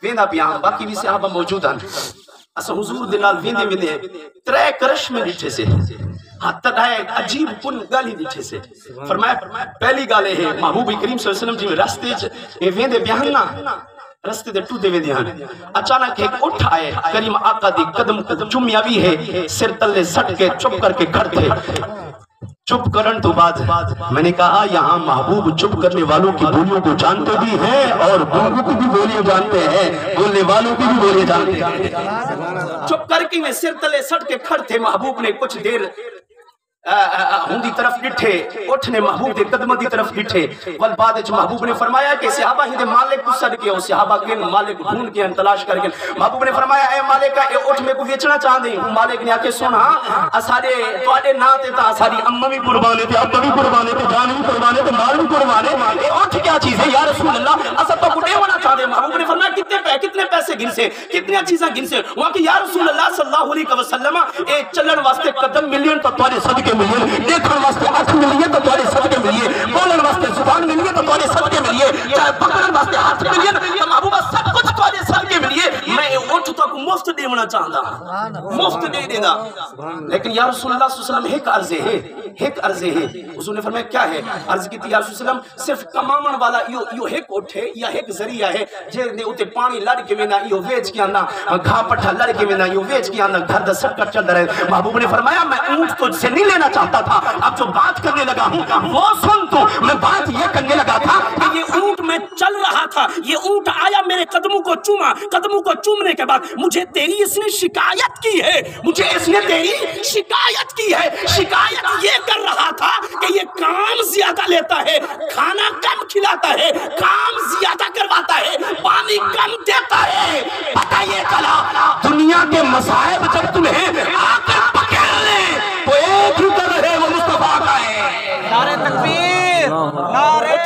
ویندا پیا باقی بھی صحابہ موجود ہیں اسا حضور دے نال ویندے ویندے ترے کرش میں ڈٹھے سے ہاتھ تڑائے عجیب کن گالی ڈٹھے سے فرمایا پہلی گالے ہے محبوب کریم صلی اللہ علیہ وسلم جی راستے ویندے بیان نا رستے دے ٹوٹے وے دیاں اچانک ایک اٹھ آئے کریم آقا دی قدم کو چومیا بھی ہے سر تلے سٹ کے چپ کر کے کھڑے چپ کرن تو بعد میں نے کہا یہاں محبوب چپ کرنے والوں کی بولیوں کو جانتے بھی ہیں اور بولوں کی بھی بولیاں جانتے ہیں بولنے والوں کی بھی بولیاں جانتے ہیں چپ کر کے میں سر تلے سٹ کے کھڑ تھے محبوب نے کچھ دیر ہوندی طرف ڈٹھے اٹھنے محبوب دے قدم دی طرف ڈٹھے والبعد محبوب نے فرمایا کہ صحابہ ہی دے مالک کو صد کے صحابہ کے مالک ڈھونڈ کے تلاش کر کے محبوب نے فرمایا اے مالک اے اٹھ میں کو بیچنا چاہندے ہوں مالک نے آکے سنا اساڈے تواڈے نا تے تا ساری اماں بھی قربان تے ابا بھی قربان تے جان بھی قربان تے مال بھی قربان اے اٹھ کیا چیز ہے یا رسول اللہ اسا تو کو دیونا چاہندے محبوب نے فرمایا کتنے پیسے گن سے کتنی چیزاں گن سے وہ کہ یا رسول اللہ صلی اللہ علیہ وسلم اے چلن واسطے قدم ملین تو تواڈے صدقے ملیے دیکھن واسطے آنکھ ملیے تو تواڈے صدقے ملیے بولن واسطے زبان ملیے تو تواڈے صدقے ملیے چاہے پکڑن واسطے ہاتھ ملیے تو محبوبہ سب کچھ تواڈے صدقے ملیے میں اٹھ تو مفت دیونا چاہندا مفت دے دینا لیکن یا رسول اللہ صلی اللہ علیہ وسلم ایک عرض ہے حضور نے فرمایا کیا ہے عرض کی تھی یا رسول اللہ صرف کمامن والا یہ ایک اٹھ ہے یا ایک ذریعہ ہے جے نے اوتے پانی لڑ کے وینا یہ ویچ کے آنا گھا پٹھا لڑ کے وینا یہ ویچ کے آنا گھر دا سب کر چل رہے محبوب نے فرمایا میں اونٹ تجھ سے نہیں لینا چاہتا تھا اب جو بات کرنے لگا ہوں وہ سن تو میں بات یہ کرنے لگا تھا کہ یہ اونٹ میں چل رہا تھا یہ اونٹ آیا میرے قدموں کو چوما قدموں کو چومنے کے بعد مجھے تیری اس نے شکایت کی ہے مجھے اس نے تیری شکایت کی ہے شکایت یہ کر رہا تھا کہ یہ کام زیادہ لیتا ہے کھانا کم کھلاتا ہے کام زیادہ کرواتا ہے پانی کم دیتا ہے پتہ یہ چلا دنیا کے مصائب جب تمہیں آ کر پکڑ لیں تو ایک ہی کر رہے وہ مصطفیٰ کا ہے نعرہ تکبیر نعرہ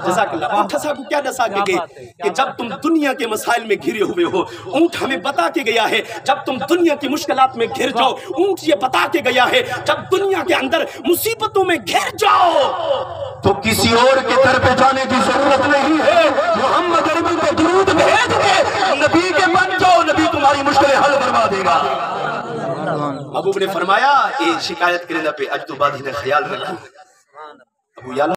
جزاک اللہ اونٹ ٹھسا کو کیا ڈسا کے گئے کہ جب تم دنیا کے مسائل میں گھرے ہوئے ہو اونٹ ہمیں بتا کے گیا ہے جب تم دنیا کی مشکلات میں گھر جاؤ اونٹ یہ بتا کے گیا ہے جب دنیا کے اندر مصیبتوں میں گھر جاؤ تو کسی اور کے در پہ جانے کی ضرورت نہیں ہے محمد عربی کو درود بھیج کے نبی کے بن جاؤ نبی تمہاری مشکلیں حل کروا دے گا محبوب نے فرمایا یہ شکایت کرنے پہ اج تو بعد ہی نے خیال رکھا ابو یالا